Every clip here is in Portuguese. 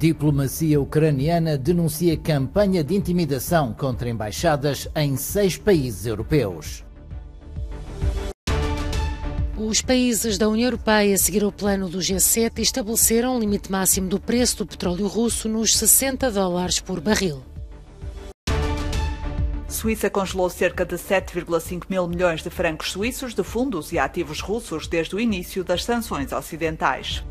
Diplomacia ucraniana denuncia campanha de intimidação contra embaixadas em 6 países europeus. Os países da União Europeia seguiram o plano do G7 e estabeleceram um limite máximo do preço do petróleo russo nos $60 por barril. Suíça congelou cerca de 7,5 mil milhões de francos suíços de fundos e ativos russos desde o início das sanções ocidentais.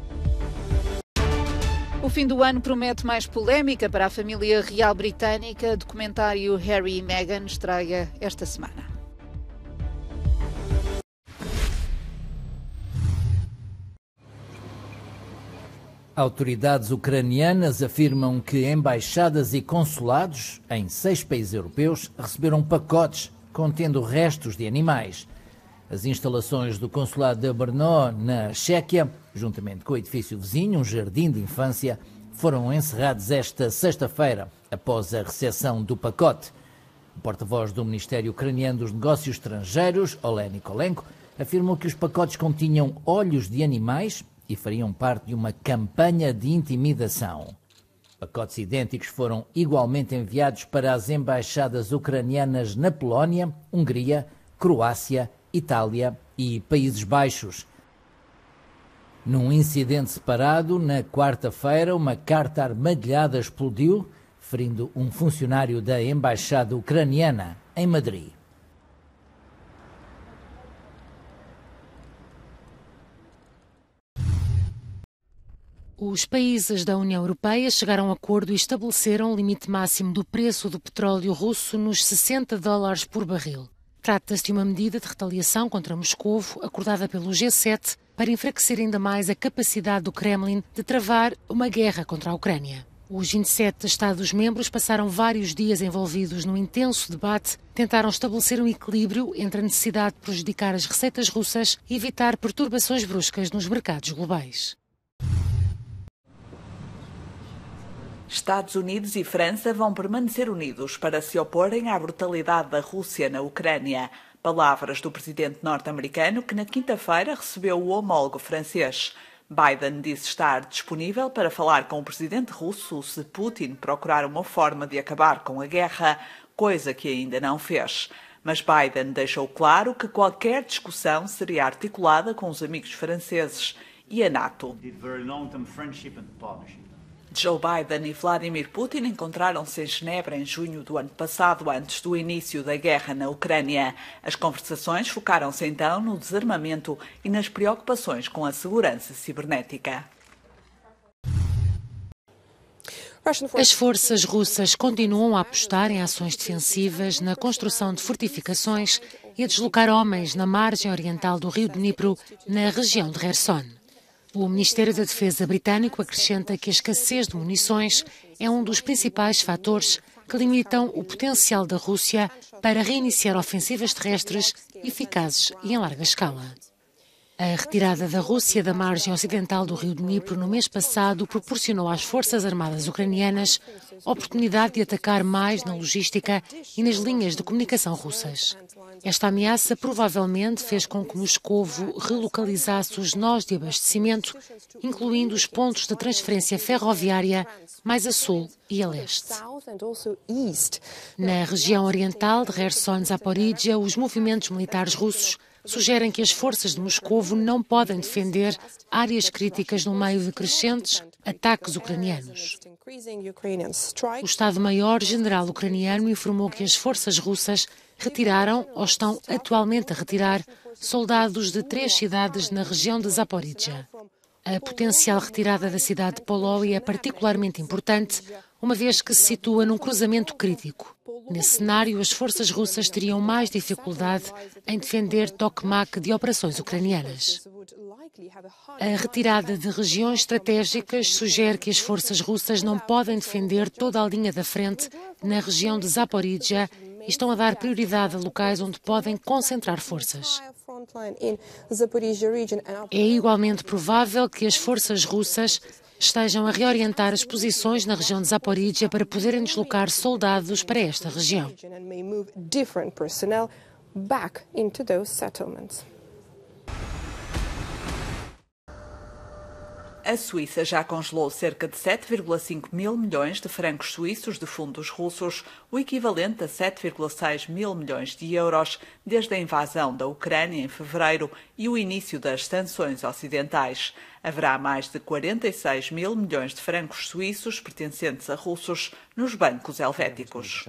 O fim do ano promete mais polémica para a família real britânica. Documentário Harry e Meghan estreia esta semana. Autoridades ucranianas afirmam que embaixadas e consulados em 6 países europeus receberam pacotes contendo restos de animais. As instalações do consulado de Brno, na Chequia, juntamente com o edifício vizinho, um jardim de infância, foram encerrados esta sexta-feira, após a recepção do pacote. O porta-voz do Ministério Ucraniano dos Negócios Estrangeiros, Oleh Nikolenko, afirmou que os pacotes continham olhos de animais e fariam parte de uma campanha de intimidação. Pacotes idênticos foram igualmente enviados para as embaixadas ucranianas na Polónia, Hungria, Croácia, Itália e Países Baixos. Num incidente separado, na quarta-feira, uma carta armadilhada explodiu, ferindo um funcionário da embaixada ucraniana em Madrid. Os países da União Europeia chegaram a acordo e estabeleceram um limite máximo do preço do petróleo russo nos $60 por barril. Trata-se de uma medida de retaliação contra Moscovo, acordada pelo G7, para enfraquecer ainda mais a capacidade do Kremlin de travar uma guerra contra a Ucrânia. Os 27 Estados-membros passaram vários dias envolvidos num intenso debate, tentaram estabelecer um equilíbrio entre a necessidade de prejudicar as receitas russas e evitar perturbações bruscas nos mercados globais. Estados Unidos e França vão permanecer unidos para se oporem à brutalidade da Rússia na Ucrânia. Palavras do presidente norte-americano que na quinta-feira recebeu o homólogo francês. Biden disse estar disponível para falar com o presidente russo se Putin procurar uma forma de acabar com a guerra, coisa que ainda não fez. Mas Biden deixou claro que qualquer discussão seria articulada com os amigos franceses e a NATO. Joe Biden e Vladimir Putin encontraram-se em Genebra em junho do ano passado, antes do início da guerra na Ucrânia. As conversações focaram-se então no desarmamento e nas preocupações com a segurança cibernética. As forças russas continuam a apostar em ações defensivas, na construção de fortificações e a deslocar homens na margem oriental do rio Dnipro, na região de Kherson. O Ministério da Defesa britânico acrescenta que a escassez de munições é um dos principais fatores que limitam o potencial da Rússia para reiniciar ofensivas terrestres eficazes e em larga escala. A retirada da Rússia da margem ocidental do rio Dnipro no mês passado proporcionou às forças armadas ucranianas a oportunidade de atacar mais na logística e nas linhas de comunicação russas. Esta ameaça provavelmente fez com que Moscovo relocalizasse os nós de abastecimento, incluindo os pontos de transferência ferroviária mais a sul e a leste. Na região oriental de Kherson-Zaporizhia, os movimentos militares russos sugerem que as forças de Moscovo não podem defender áreas críticas no meio de crescentes ataques ucranianos. O Estado-Maior-General ucraniano informou que as forças russas retiraram ou estão atualmente a retirar soldados de 3 cidades na região de Zaporizhia. A potencial retirada da cidade de Poloi é particularmente importante, uma vez que se situa num cruzamento crítico. Nesse cenário, as forças russas teriam mais dificuldade em defender Tokmak de operações ucranianas. A retirada de regiões estratégicas sugere que as forças russas não podem defender toda a linha da frente na região de Zaporizhia e estão a dar prioridade a locais onde podem concentrar forças. É igualmente provável que as forças russas estejam a reorientar as posições na região de Zaporizhia para poderem deslocar soldados para esta região. A Suíça já congelou cerca de 7,5 mil milhões de francos suíços de fundos russos, o equivalente a 7,6 mil milhões de euros, desde a invasão da Ucrânia em fevereiro e o início das sanções ocidentais. Haverá mais de 46 mil milhões de francos suíços pertencentes a russos nos bancos helvéticos.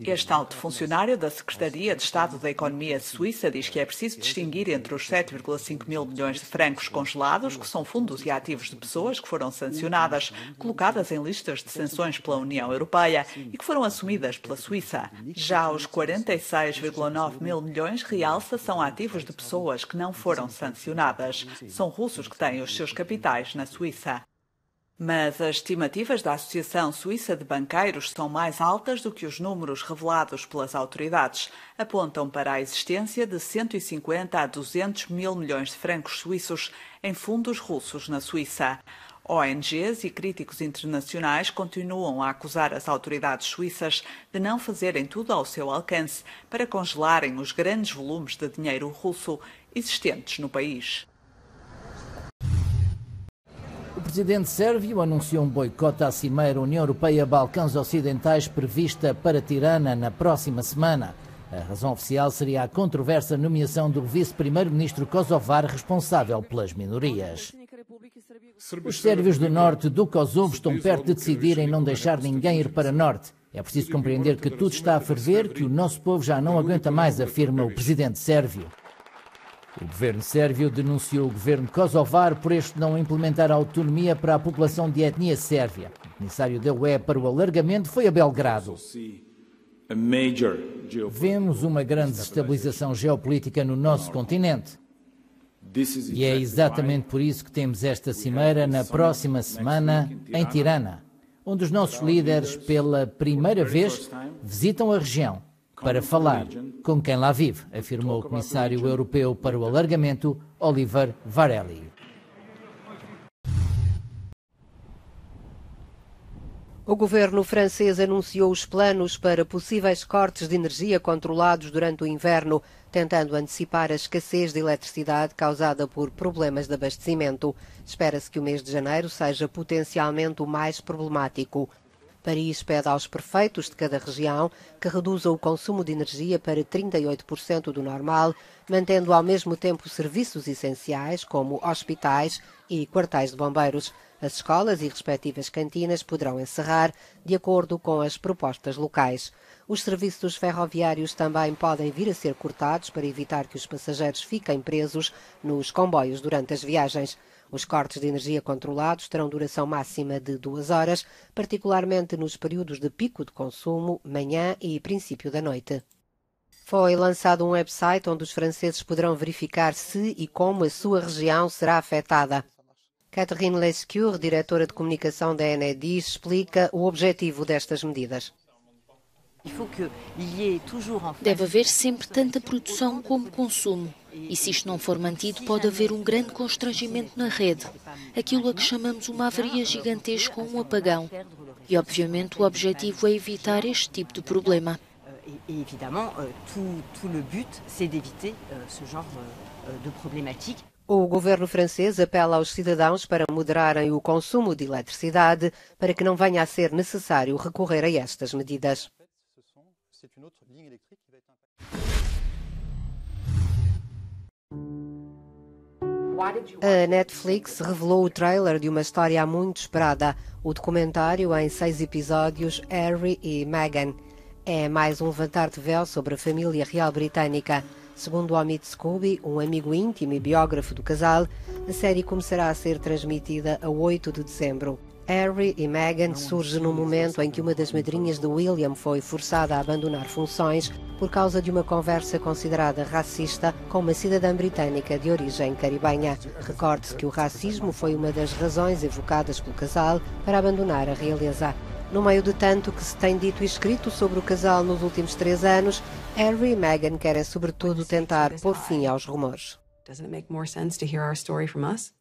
Este alto funcionário da Secretaria de Estado da Economia suíça diz que é preciso distinguir entre os 7,5 mil milhões de francos congelados, que são fundos e ativos de pessoas que foram sancionadas, colocadas em listas de sanções pela União Europeia e que foram assumidas pela Suíça. Já os 46,9 mil milhões, realça, são ativos de pessoas que não foram sancionadas. São russos que têm os seus capitais na Suíça. Mas as estimativas da Associação Suíça de Banqueiros são mais altas do que os números revelados pelas autoridades. Apontam para a existência de 150 a 200 mil milhões de francos suíços em fundos russos na Suíça. ONGs e críticos internacionais continuam a acusar as autoridades suíças de não fazerem tudo ao seu alcance para congelarem os grandes volumes de dinheiro russo existentes no país. O presidente sérvio anunciou um boicote à Cimeira União Europeia-Balcãs Ocidentais prevista para Tirana na próxima semana. A razão oficial seria a controversa nomeação do vice-primeiro-ministro kosovar responsável pelas minorias. Os sérvios do norte do Kosovo estão perto de decidir em não deixar ninguém ir para norte. É preciso compreender que tudo está a ferver, que o nosso povo já não aguenta mais, afirma o presidente sérvio. O governo sérvio denunciou o governo kosovar por este não implementar a autonomia para a população de etnia sérvia. O comissário da UE para o alargamento foi a Belgrado. Vemos uma grande desestabilização geopolítica no nosso continente. E é exatamente por isso que temos esta cimeira na próxima semana em Tirana, onde os nossos líderes, pela primeira vez, visitam a região para falar com quem lá vive, afirmou o comissário europeu para o alargamento, Oliver Varhelyi. O governo francês anunciou os planos para possíveis cortes de energia controlados durante o inverno, tentando antecipar a escassez de eletricidade causada por problemas de abastecimento. Espera-se que o mês de janeiro seja potencialmente o mais problemático. Paris pede aos prefeitos de cada região que reduzam o consumo de energia para 38% do normal, mantendo ao mesmo tempo serviços essenciais como hospitais e quartéis de bombeiros. As escolas e respectivas cantinas poderão encerrar, de acordo com as propostas locais. Os serviços ferroviários também podem vir a ser cortados para evitar que os passageiros fiquem presos nos comboios durante as viagens. Os cortes de energia controlados terão duração máxima de 2 horas, particularmente nos períodos de pico de consumo, manhã e princípio da noite. Foi lançado um website onde os franceses poderão verificar se e como a sua região será afetada. Catherine Lescure, diretora de comunicação da Enedis, explica o objetivo destas medidas. Deve haver sempre tanta produção como consumo. E se isto não for mantido, pode haver um grande constrangimento na rede. Aquilo a que chamamos uma avaria gigantesca ou um apagão. E, obviamente, o objetivo é evitar este tipo de problema. O governo francês apela aos cidadãos para moderarem o consumo de eletricidade para que não venha a ser necessário recorrer a estas medidas. A Netflix revelou o trailer de uma história há muito esperada, o documentário em 6 episódios Harry e Meghan. É mais um levantar de véu sobre a família real britânica. Segundo Omid Scobie, um amigo íntimo e biógrafo do casal, a série começará a ser transmitida a 8 de dezembro. Harry e Meghan surge num momento em que uma das madrinhas de William foi forçada a abandonar funções por causa de uma conversa considerada racista com uma cidadã britânica de origem caribenha. Recorde-se que o racismo foi uma das razões evocadas pelo casal para abandonar a realeza. No meio de tanto que se tem dito e escrito sobre o casal nos últimos 3 anos, Harry e Meghan querem sobretudo tentar pôr fim aos rumores. Doesn't it make more sense to hear our story from us?